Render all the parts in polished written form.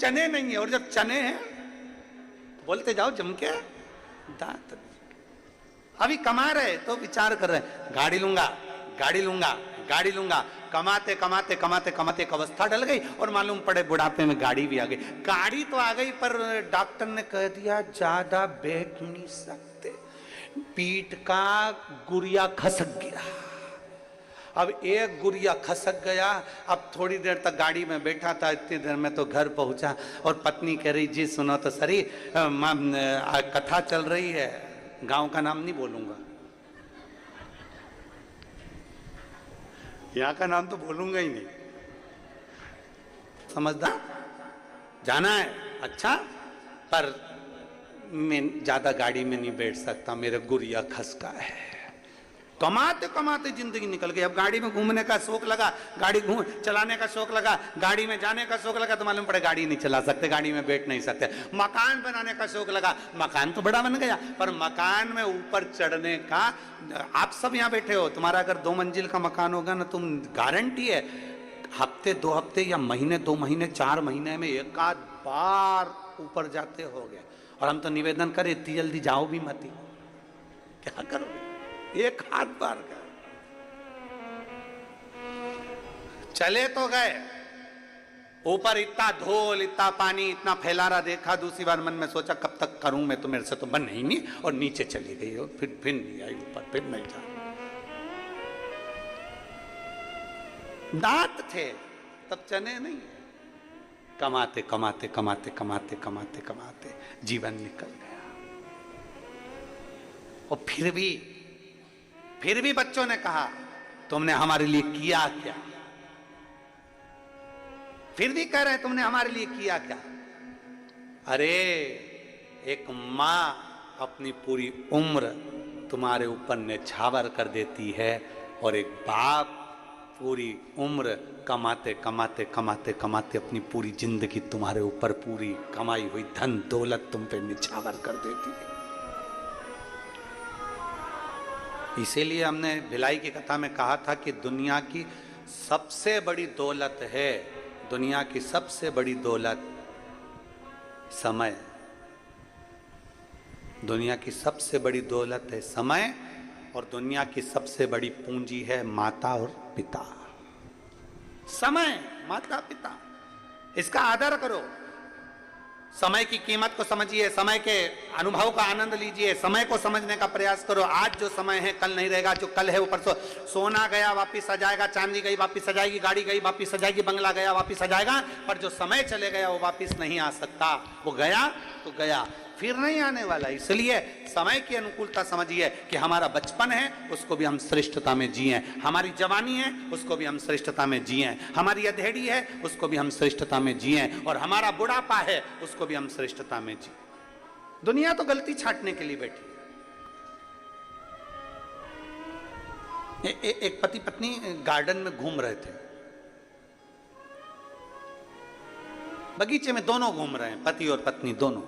चने नहीं है, और जब चने हैं बोलते जाओ जम के दांत। अभी कमा रहे तो विचार कर रहे हैं गाड़ी लूंगा, गाड़ी लूंगा, गाड़ी लूंगा। कमाते कमाते कमाते कमाते एक अवस्था डल गई और मालूम पड़े बुढ़ापे में गाड़ी भी आ गई। गाड़ी तो आ गई पर डॉक्टर ने कह दिया ज्यादा बैठ नहीं सकते, पीठ का गुरिया खसक गया। अब एक गुरिया खसक गया। अब थोड़ी देर तक गाड़ी में बैठा था, इतनी देर में तो घर पहुंचा और पत्नी कह रही जी सुनो तो सरी, कथा चल रही है, गांव का नाम नहीं बोलूंगा, यहां का नाम तो बोलूंगा ही नहीं, समझदार, जाना है अच्छा, पर मैं ज्यादा गाड़ी में नहीं बैठ सकता, मेरे गुरिया खसका है। कमाते कमाते जिंदगी निकल गई। अब गाड़ी में घूमने का शौक लगा, गाड़ी चलाने का शौक लगा, गाड़ी में जाने का शौक लगा तो मालूम पड़े गाड़ी नहीं चला सकते, गाड़ी में बैठ नहीं सकते। मकान बनाने का शौक लगा, मकान तो बड़ा बन गया पर मकान में ऊपर चढ़ने का, आप सब यहाँ बैठे हो, तुम्हारा अगर 2 मंजिल का मकान होगा ना, तुम गारंटी है हफ्ते 2 हफ्ते या महीने 2 महीने 4 महीने में एक आध बार ऊपर जाते होगे। और हम तो निवेदन करें इतनी जल्दी जाओ भी मत, क्या करोगे, एक हाथ बार का चले तो गए, ऊपर इतना धूल इतना पानी इतना फैला रहा देखा, दूसरी बार मन में सोचा कब तक करूं मैं, तो मेरे से तो बन ही नहीं, और नीचे चली गई और फिर नहीं आई ऊपर, फिर नहीं जा। दांत थे तब चने नहीं, कमाते कमाते कमाते कमाते कमाते कमाते जीवन निकल गया। और फिर भी बच्चों ने कहा तुमने हमारे लिए किया क्या, फिर भी कह रहे हैं तुमने हमारे लिए किया क्या। अरे एक मां अपनी पूरी उम्र तुम्हारे ऊपर न्यौछावर कर देती है, और एक बाप पूरी उम्र कमाते कमाते कमाते कमाते अपनी पूरी जिंदगी तुम्हारे ऊपर पूरी कमाई हुई धन दौलत तुम पे न्यौछावर कर देती है। इसीलिए हमने भिलाई की कथा में कहा था कि दुनिया की सबसे बड़ी दौलत है, दुनिया की सबसे बड़ी दौलत समय, दुनिया की सबसे बड़ी दौलत है समय, और दुनिया की सबसे बड़ी पूंजी है माता और पिता। समय, माता पिता, इसका आदर करो, समय की कीमत को समझिए, समय के अनुभव का आनंद लीजिए, समय को समझने का प्रयास करो। आज जो समय है कल नहीं रहेगा, जो कल है वो परसों। सोना गया वापिस आ जाएगा, चांदी गई वापिस आ जाएगी, गाड़ी गई वापिस आ जाएगी, बंगला गया वापिस आ जाएगा, पर जो समय चले गया वो वापिस नहीं आ सकता। वो गया तो गया, फिर नहीं आने वाला। इसलिए समय की अनुकूलता समझिए कि हमारा बचपन है उसको भी हम श्रेष्ठता में जिए, हमारी जवानी है उसको भी हम श्रेष्ठता में जिए, हमारी अधेड़ी है उसको भी हम श्रेष्ठता में जिए, और हमारा बुढ़ापा है उसको भी हम श्रेष्ठता में जिए। दुनिया तो गलती छांटने के लिए बैठी है। एक पति पत्नी गार्डन में घूम रहे थे, बगीचे में दोनों घूम रहे हैं, पति और पत्नी दोनों।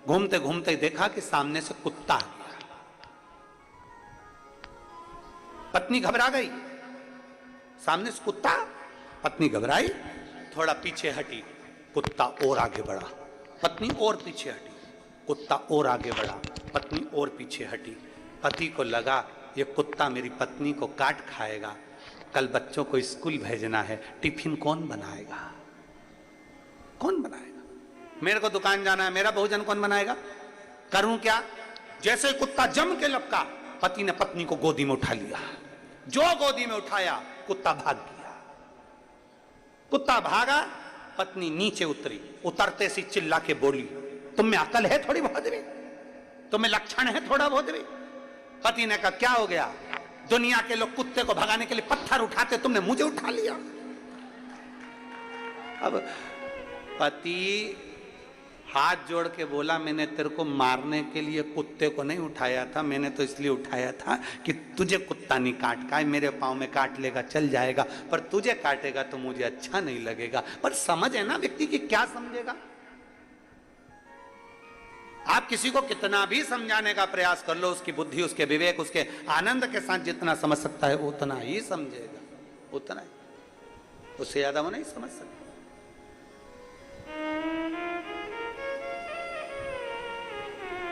घूमते घूमते देखा कि सामने से कुत्ता आ गया, पत्नी घबरा गई, सामने से कुत्ता, पत्नी घबराई, थोड़ा पीछे हटी, कुत्ता और आगे बढ़ा, पत्नी और पीछे हटी, कुत्ता और आगे बढ़ा, पत्नी और पीछे हटी। पति को लगा ये कुत्ता मेरी पत्नी को काट खाएगा, कल बच्चों को स्कूल भेजना है, टिफिन कौन बनाएगा, कौन बनाएगा, मेरे को दुकान जाना है, मेरा भोजन कौन बनाएगा, करूं क्या। जैसे कुत्ता जम के लपका, पति ने पत्नी को गोदी में उठा लिया, जो गोदी में उठाया कुत्ता भाग गया। कुत्ता भागा, पत्नी नीचे उतरी, उतरते सी चिल्ला के बोली तुम में अकल है थोड़ी बहुत भी, तुम्हें लक्षण है थोड़ा बहुत भी। पति ने कहा क्या हो गया, दुनिया के लोग कुत्ते को भगाने के लिए पत्थर उठाते, तुमने मुझे उठा लिया। अब पति हाथ जोड़ के बोला मैंने तेरे को मारने के लिए कुत्ते को नहीं उठाया था, मैंने तो इसलिए उठाया था कि तुझे कुत्ता नहीं काट का है, मेरे पाँव में काट लेगा चल जाएगा, पर तुझे काटेगा तो मुझे अच्छा नहीं लगेगा। पर समझ है ना व्यक्ति की, क्या समझेगा। आप किसी को कितना भी समझाने का प्रयास कर लो, उसकी बुद्धि उसके विवेक उसके आनंद के साथ जितना समझ सकता है उतना ही समझेगा, उतना ही, उससे ज्यादा वो नहीं समझ सकता।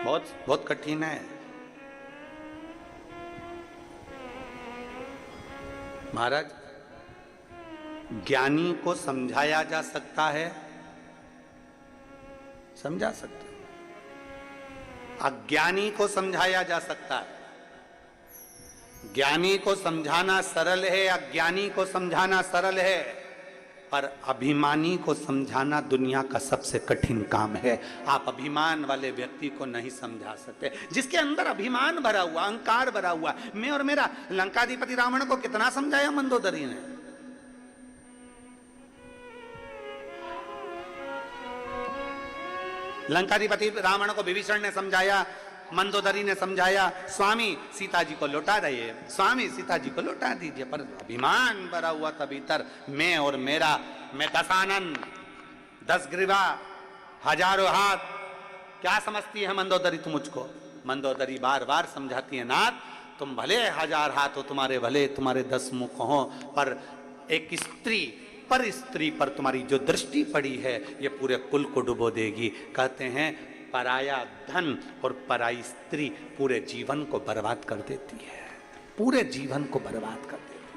बहुत बहुत कठिन है। महाराज, ज्ञानी को समझाया जा सकता है, समझा सकते, अज्ञानी को समझाया जा सकता है। ज्ञानी को समझाना सरल है, अज्ञानी को समझाना सरल है, पर अभिमानी को समझाना दुनिया का सबसे कठिन काम है। आप अभिमान वाले व्यक्ति को नहीं समझा सकते। जिसके अंदर अभिमान भरा हुआ, अहंकार भरा हुआ, मैं और मेरा। लंकाधिपति रावण को कितना समझाया मंदोदरी ने? लंकाधिपति रावण को विभीषण ने समझाया, मंदोदरी ने समझाया, स्वामी सीता जी को लौटा रहे, स्वामी सीता जी को लौटा दीजिए। पर अभिमान भरा हुआ था भीतर, मैं और मेरा, मैं 10 आनंद, 10 ग्रीवा, हजारों हाथ। क्या समझती है मंदोदरी तू मुझको? मंदोदरी बार बार समझाती है, नाथ तुम भले 1000 हाथ हो तुम्हारे, भले तुम्हारे 10 मुख हो, पर एक स्त्री पर, स्त्री पर तुम्हारी जो दृष्टि पड़ी है ये पूरे कुल को डुबो देगी। कहते हैं पराया धन और पराई स्त्री पूरे जीवन को बर्बाद कर देती है, पूरे जीवन को बर्बाद कर देती है।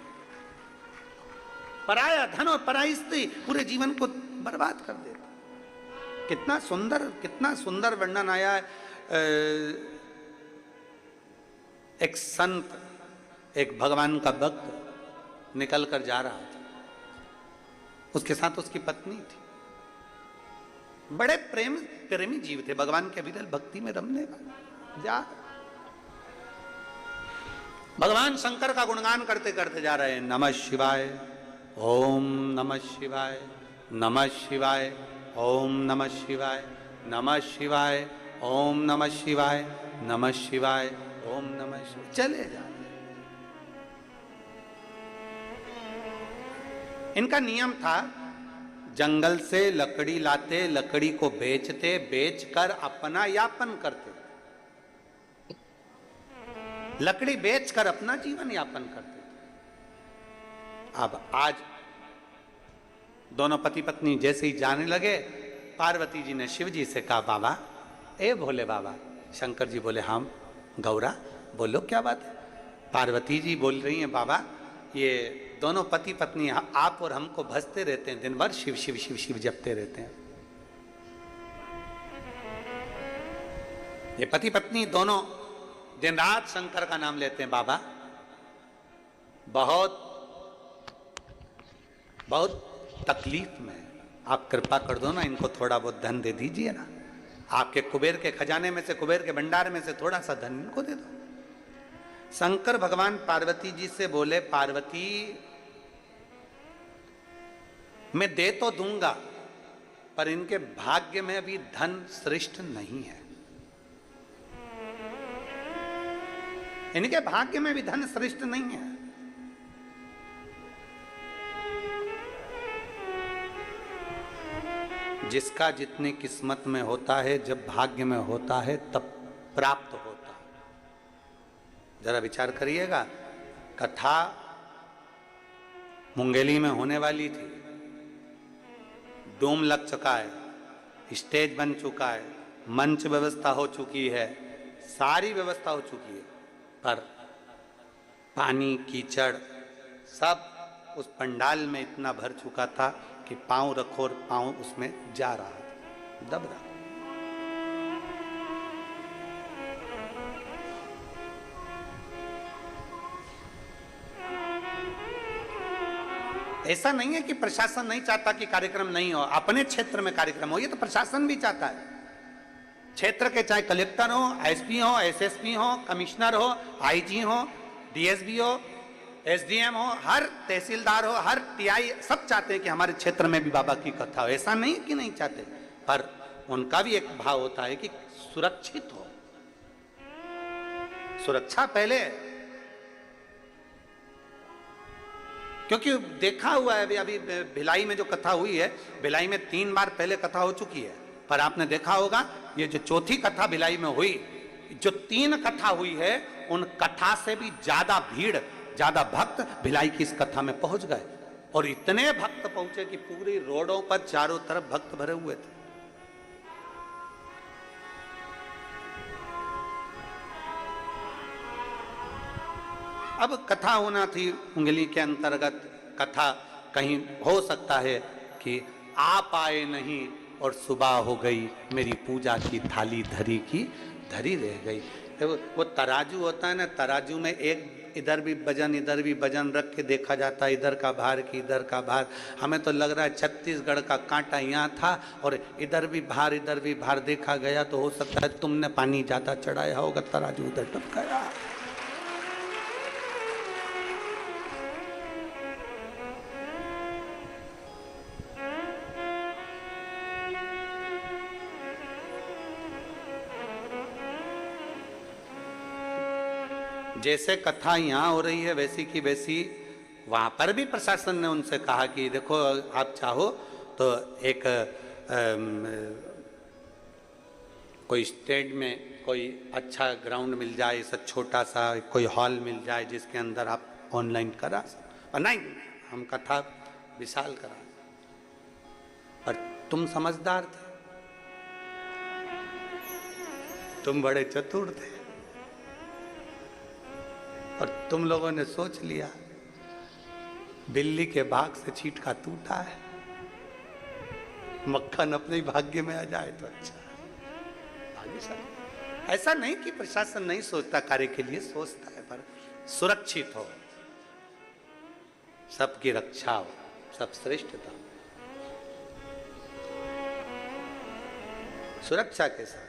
पराया धन और पराई स्त्री पूरे जीवन को बर्बाद कर देती है। कितना सुंदर वर्णन आया है। एक संत, एक भगवान का भक्त निकल कर जा रहा था, उसके साथ उसकी पत्नी थी। बड़े प्रेमी जीव थे, भगवान के विरल भक्ति में रमने वाले। जा भगवान शंकर का गुणगान करते करते जा रहे हैं। नमः शिवाय, ओम नमः शिवाय, नमः शिवाय, ओम नमः शिवाय, नमः शिवाय, ओम नमः शिवाय, नमः शिवाय, ओम नमः शिवाय। चले जा। इनका नियम था, जंगल से लकड़ी लाते, लकड़ी को बेचते, बेचकर अपना यापन करते, लकड़ी बेचकर अपना जीवन यापन करते थे। अब आज दोनों पति पत्नी जैसे ही जाने लगे, पार्वती जी ने शिव जी से कहा, बाबा, ए भोले बाबा। शंकर जी बोले, हम गौरा बोलो क्या बात है? पार्वती जी बोल रही हैं, बाबा ये दोनों पति पत्नी आप और हमको भजते रहते हैं, दिन भर शिव शिव शिव शिव जपते रहते हैं। ये पति पत्नी दोनों दिन रात शंकर का नाम लेते हैं। बाबा बहुत बहुत तकलीफ में, आप कृपा कर दो ना, इनको थोड़ा बहुत धन दे दीजिए ना, आपके कुबेर के खजाने में से, कुबेर के भंडार में से थोड़ा सा धन इनको दे दो। शंकर भगवान पार्वती जी से बोले, पार्वती मैं दे तो दूंगा, पर इनके भाग्य में अभी धन श्रेष्ठ नहीं है, इनके भाग्य में भी धन श्रेष्ठ नहीं है। जिसका जितनी किस्मत में होता है, जब भाग्य में होता है तब प्राप्त होता है। जरा विचार करिएगा, कथा मुंगेली में होने वाली थी, डोम लग चुका है, स्टेज बन चुका है, मंच व्यवस्था हो चुकी है, सारी व्यवस्था हो चुकी है, पर पानी कीचड़ सब उस पंडाल में इतना भर चुका था कि पांव रखो और पांव उसमें जा रहा था, दब रहा। ऐसा नहीं है कि प्रशासन नहीं चाहता कि कार्यक्रम नहीं हो, अपने क्षेत्र में कार्यक्रम हो, ये तो प्रशासन भी चाहता है। क्षेत्र के चाहे कलेक्टर हो, एसपी हो, एसएसपी हो, कमिश्नर हो, आईजी हो, डीएसपी हो, एसडीएम हो, हर तहसीलदार हो, हर टीआई, सब चाहते हैं कि हमारे क्षेत्र में भी बाबा की कथा हो। ऐसा नहीं कि नहीं चाहते, पर उनका भी एक भाव होता है कि सुरक्षित हो, सुरक्षा पहले। क्योंकि देखा हुआ है अभी भिलाई में जो कथा हुई है, भिलाई में 3 बार पहले कथा हो चुकी है, पर आपने देखा होगा ये जो चौथी कथा भिलाई में हुई, जो 3 कथा हुई है, उन कथा से भी ज्यादा भीड़, ज्यादा भक्त भिलाई की इस कथा में पहुंच गए, और इतने भक्त पहुंचे कि पूरी रोडों पर चारों तरफ भक्त भरे हुए थे। अब कथा होना थी उंगली के अंतर्गत, कथा कहीं हो सकता है कि आप आए नहीं और सुबह हो गई, मेरी पूजा की थाली धरी की धरी रह गई। वो तराजू होता है ना, तराजू में एक इधर भी वजन रख के देखा जाता है, इधर का भार की इधर का भार। हमें तो लग रहा है छत्तीसगढ़ का कांटा यहाँ था और इधर भी भार देखा गया, तो हो सकता है तुमने पानी ज्यादा चढ़ाया होगा, तराजू उधर टप गया। जैसे कथा यहाँ हो रही है वैसी की वैसी वहाँ पर भी प्रशासन ने उनसे कहा कि देखो आप चाहो तो एक कोई स्टेट में कोई अच्छा ग्राउंड मिल जाए, ऐसा छोटा सा कोई हॉल मिल जाए जिसके अंदर आप ऑनलाइन करा सकते। नहीं, हम कथा विशाल करा। पर तुम समझदार थे, तुम बड़े चतुर थे और तुम लोगों ने सोच लिया बिल्ली के भाग से छींटा टूटा है, मक्खन अपने ही भाग्य में आ जाए तो अच्छा। आगे सर ऐसा नहीं कि प्रशासन नहीं सोचता, कार्य के लिए सोचता है, पर सुरक्षित हो, सबकी रक्षा हो, सब श्रेष्ठता, सुरक्षा के साथ।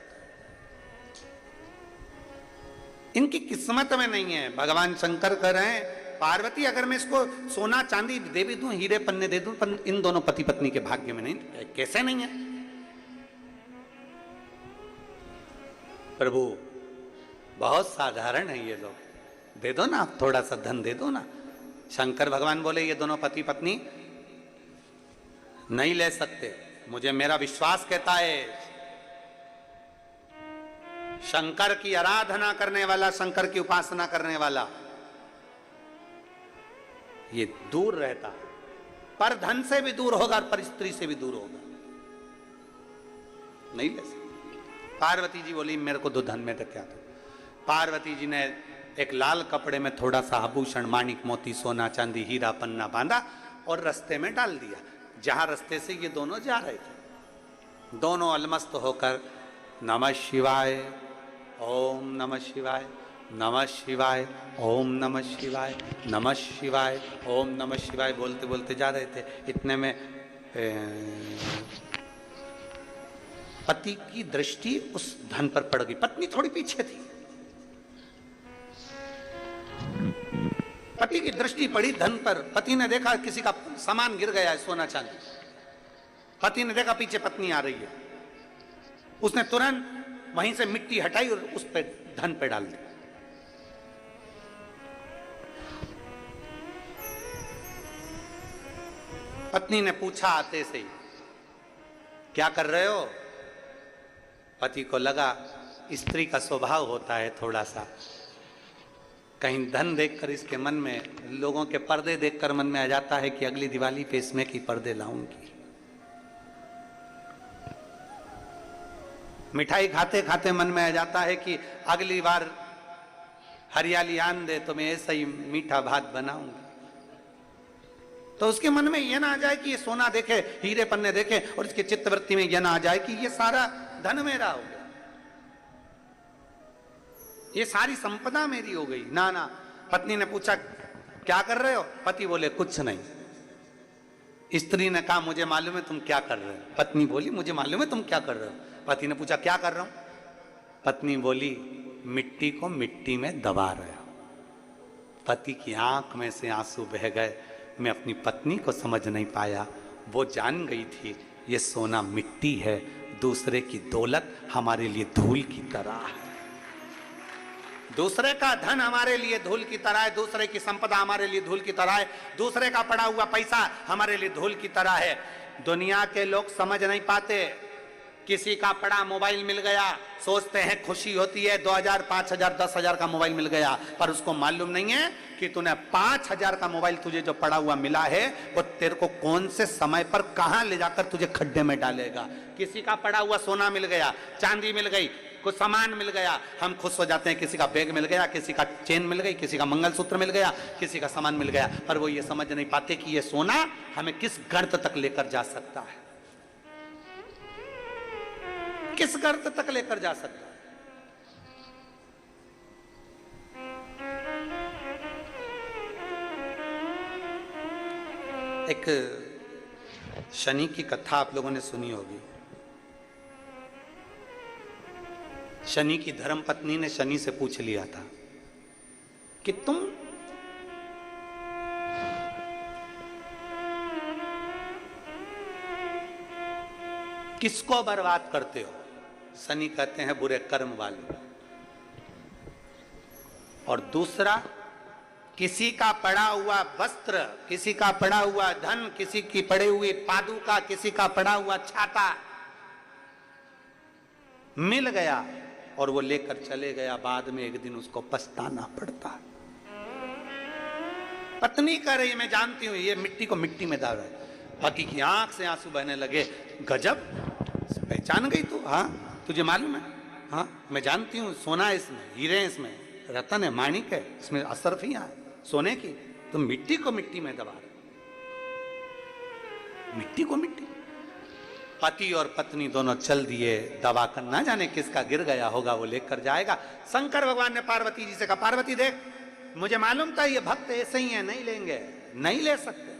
इनकी किस्मत में नहीं है। भगवान शंकर कह रहे हैं पार्वती अगर मैं इसको सोना चांदी दे भी दूं, हीरे पन्ने दे दूं, पर इन दोनों पति पत्नी के भाग्य में नहीं। कैसे नहीं है प्रभु? बहुत साधारण है ये लोग, दे दो ना, थोड़ा सा धन दे दो ना। शंकर भगवान बोले ये दोनों पति पत्नी नहीं ले सकते, मुझे मेरा विश्वास कहता है शंकर की आराधना करने वाला, शंकर की उपासना करने वाला ये दूर रहता है, पर धन से भी दूर होगा और पर स्त्री से भी दूर होगा, नहीं ले सकते। पार्वती जी बोली मेरे को दो धन में क्या था। पार्वती जी ने एक लाल कपड़े में थोड़ा सा आभूषण, माणिक मोती, सोना चांदी, हीरा पन्ना बांधा और रास्ते में डाल दिया। जहां रास्ते से ये दोनों जा रहे थे, दोनों अलमस्त होकर नमः शिवाय, ओम नमः शिवाय, नमः शिवाय, ओम नमः शिवाय, नमः शिवाय, ओम नमः शिवाय बोलते बोलते जा रहे थे। इतने में पति की दृष्टि उस धन पर पड़ गई। पत्नी थोड़ी पीछे थी, पति की दृष्टि पड़ी धन पर। पति ने देखा किसी का सामान गिर गया है, सोना चांदी। पति ने देखा पीछे पत्नी आ रही है, उसने तुरंत वहीं से मिट्टी हटाई और उस पे धन पे डाल दी। पत्नी ने पूछा आते से ही क्या कर रहे हो? पति को लगा स्त्री का स्वभाव होता है थोड़ा सा, कहीं धन देखकर इसके मन में, लोगों के पर्दे देखकर मन में आ जाता है कि अगली दिवाली पे इसमें की पर्दे लाऊंगी। मिठाई खाते खाते मन में आ जाता है कि अगली बार हरियाली आन दे तो मैं ऐसा ही मीठा भात बनाऊंगी। तो उसके मन में यह ना आ जाए कि ये सोना देखे, हीरे पन्ने देखे और इसके चित्तवृत्ति में यह ना आ जाए कि ये सारा धन मेरा हो गया, ये सारी संपदा मेरी हो गई। ना ना। पत्नी ने पूछा क्या कर रहे हो? पति बोले कुछ नहीं। स्त्री ने कहा मुझे मालूम है तुम क्या कर रहे हो। पत्नी बोली मुझे मालूम है तुम क्या कर रहे हो। पति ने पूछा क्या कर रहा हूं? पत्नी बोली मिट्टी को मिट्टी में दबा रहा। पति की आंख में से आंसू बह गए। मैं अपनी पत्नी को समझ नहीं पाया, वो जान गई थी ये सोना मिट्टी है, दूसरे की दौलत हमारे लिए धूल की तरह है, दूसरे का धन हमारे लिए धूल की तरह है, दूसरे की संपदा हमारे लिए धूल की तरह है, दूसरे का पड़ा हुआ पैसा हमारे लिए धूल की तरह है। दुनिया के लोग समझ नहीं पाते। किसी का पड़ा मोबाइल मिल गया, सोचते हैं खुशी होती है, 2000, 5000, 10,000 का मोबाइल मिल गया, पर उसको मालूम नहीं है कि तूने 5000 का मोबाइल तुझे जो पड़ा हुआ मिला है वो तेरे को कौन से समय पर कहां ले जाकर तुझे खड्डे में डालेगा। किसी का पड़ा हुआ सोना मिल गया, चांदी मिल गई, कुछ सामान मिल गया, हम खुश हो जाते हैं। किसी का बैग मिल गया, किसी का चेन मिल गई, किसी का मंगलसूत्र मिल गया, किसी का सामान मिल गया, पर वो ये समझ नहीं पाते कि ये सोना हमें किस गर्त तक लेकर जा सकता है, किस गर्त तक लेकर जा सकता है। एक शनि की कथा आप लोगों ने सुनी होगी। शनि की धर्म पत्नी ने शनि से पूछ लिया था कि तुम किसको बर्बाद करते हो? शनि कहते हैं बुरे कर्म वाले। और दूसरा, किसी का पड़ा हुआ वस्त्र, किसी का पड़ा हुआ धन, किसी की पड़ी हुई पादुका, किसी का पड़ा हुआ छाता मिल गया और वो लेकर चले गया, बाद में एक दिन उसको पछताना पड़ता। पत्नी कह रही, मैं जानती हूं ये मिट्टी को मिट्टी में डाल रहा है। पति की आंख से आंसू बहने लगे। गजब, पहचान गई तू? हाँ, तुझे मालूम है? हाँ, मैं जानती हूँ, सोना इसमें, हीरे इसमें, रतन है, माणिक है, इसमें असरफियां है सोने की। तुम मिट्टी को मिट्टी में दबा रहे, मिट्टी को मिट्टी। पति और पत्नी दोनों चल दिए, दबा कर ना जाने किसका गिर गया होगा, वो लेकर जाएगा। शंकर भगवान ने पार्वती जी से कहा, पार्वती देख, मुझे मालूम था ये भक्त ऐसे ही है, नहीं लेंगे, नहीं ले सकते।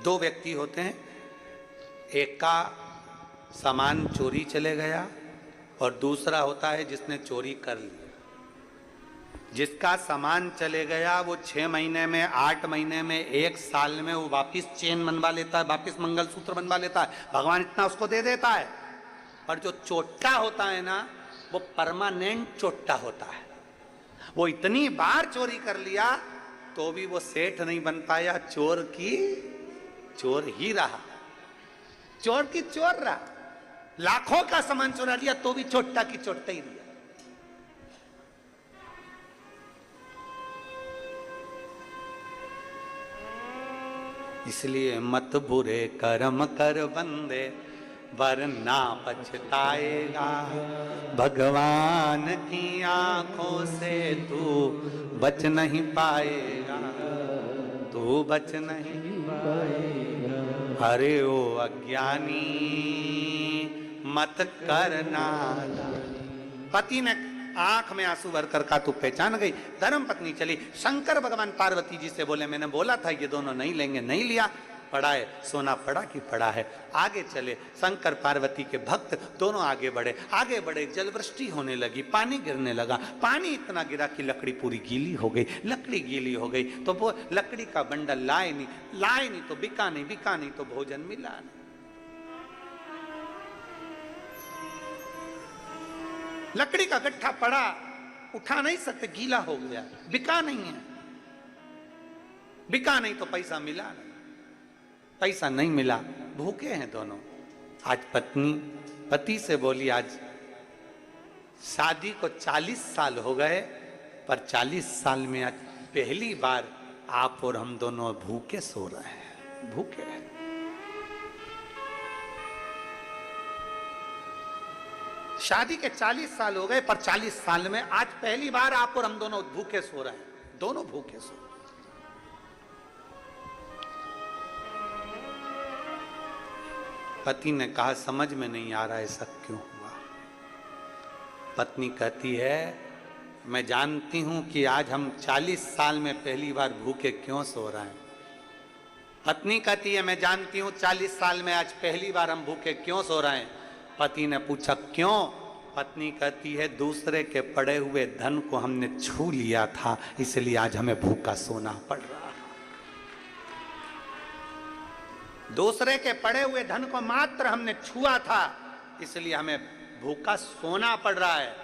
दो व्यक्ति होते हैं, एक का सामान चोरी चले गया और दूसरा होता है जिसने चोरी कर लिया। जिसका सामान चले गया वो 6 महीने में, 8 महीने में, 1 साल में वो वापिस चेन बनवा लेता है, वापिस मंगलसूत्र बनवा लेता है, भगवान इतना उसको दे देता है। पर जो चोट्टा होता है ना, वो परमानेंट चोट्टा होता है। वो इतनी बार चोरी कर लिया तो भी वो सेठ नहीं बन पाया, चोर की चोर ही रहा, चोर की चोर रहा। लाखों का सामान चुरा लिया तो भी चोट्टा की चोट्टा ही लिया। इसलिए मत बुरे कर्म कर बंदे, वरना पछताएगा। भगवान की आंखों से तू बच नहीं पाएगा, तू बच नहीं पाएगा। अरे ओ अज्ञानी मत करना। पति ने आंख में आंसू भरकर कहा, तू पहचान गई? धर्म पत्नी चली। शंकर भगवान पार्वती जी से बोले, मैंने बोला था ये दोनों नहीं लेंगे, नहीं लिया। पड़ा है सोना, पड़ा कि पड़ा है। आगे चले, शंकर पार्वती के भक्त दोनों आगे बढ़े, आगे बढ़े। जलवृष्टि होने लगी, पानी गिरने लगा। पानी इतना गिरा कि लकड़ी पूरी गीली हो गई। लकड़ी गीली हो गई तो वो लकड़ी का बंडल लाए नहीं तो बिका नहीं, बिका नहीं तो भोजन मिला नहीं। लकड़ी का गट्ठा पड़ा, उठा नहीं सकते, गीला हो गया, बिका नहीं है। बिका नहीं तो पैसा मिला नहीं, पैसा नहीं मिला, भूखे हैं दोनों। आज पत्नी पति से बोली, आज शादी को 40 साल हो गए, पर 40 साल में आज पहली बार आप और हम दोनों भूखे सो रहे हैं, भूखे हैं। शादी के 40 साल हो गए, पर 40 साल में आज पहली बार आप और हम दोनों भूखे सो रहे हैं, दोनों भूखे सो। पति ने कहा, समझ में नहीं आ रहा ऐसा क्यों हुआ। पत्नी कहती है, मैं जानती हूं कि आज हम 40 साल में पहली बार भूखे क्यों सो रहे हैं। पत्नी कहती है, मैं जानती हूं 40 साल में आज पहली बार हम भूखे क्यों सो रहे हैं। पति ने पूछा, क्यों? पत्नी कहती है, दूसरे के पड़े हुए धन को हमने छू लिया था, इसलिए आज हमें भूखा सोना पड़ रहा। दूसरे के पड़े हुए धन को मात्र हमने छुआ था, इसलिए हमें भूखा सोना पड़ रहा है।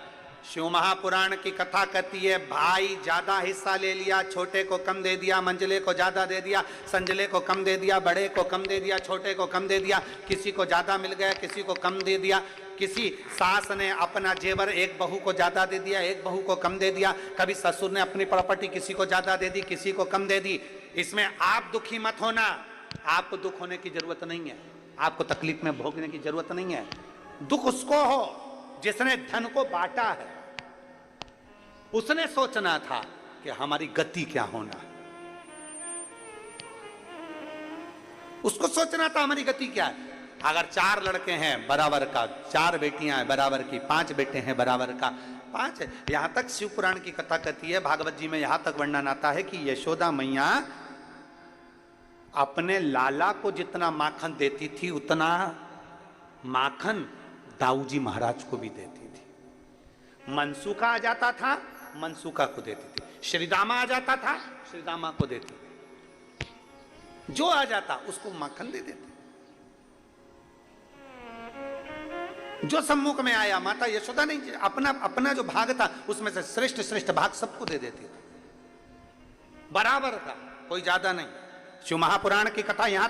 शिव महापुराण की कथा कहती है, भाई ज्यादा हिस्सा ले लिया, छोटे को कम दे दिया, मंझले को ज्यादा दे दिया, संजले को कम दे दिया, बड़े को कम दे दिया, छोटे को कम दे दिया, किसी को ज्यादा मिल गया, किसी को कम दे दिया, किसी सास ने अपना जेवर एक बहू को ज्यादा दे दिया, एक बहू को कम दे दिया, कभी ससुर ने अपनी प्रॉपर्टी किसी को ज्यादा दे दी, किसी को कम दे दी। इसमें आप दुखी मत होना, आपको दुख होने की जरूरत नहीं है, आपको तकलीफ में भोगने की जरूरत नहीं है। दुख उसको हो जिसने धन को बांटा है, उसने सोचना था कि हमारी गति क्या होना, उसको सोचना था हमारी गति क्या है। अगर 4 लड़के हैं बराबर का, 4 बेटियां हैं बराबर की, 5 बेटे हैं बराबर का, 5 यहां तक शिव पुराण की कथा कहती है, भागवत जी में यहां तक वर्णन आता है कि यशोदा मैया अपने लाला को जितना माखन देती थी उतना माखन दाऊजी महाराज को भी देती थी। मनसूखा आ जाता था, मनसूखा को देती थी, श्रीदामा आ जाता था, श्रीदामा को देती थी, जो आ जाता उसको माखन दे देते। जो सम्मुख में आया माता यशोदा नहीं, अपना अपना जो भाग था उसमें से श्रेष्ठ श्रेष्ठ भाग सबको दे देती थी, बराबर था, कोई ज्यादा नहीं। शिव महापुराण की कथा यहां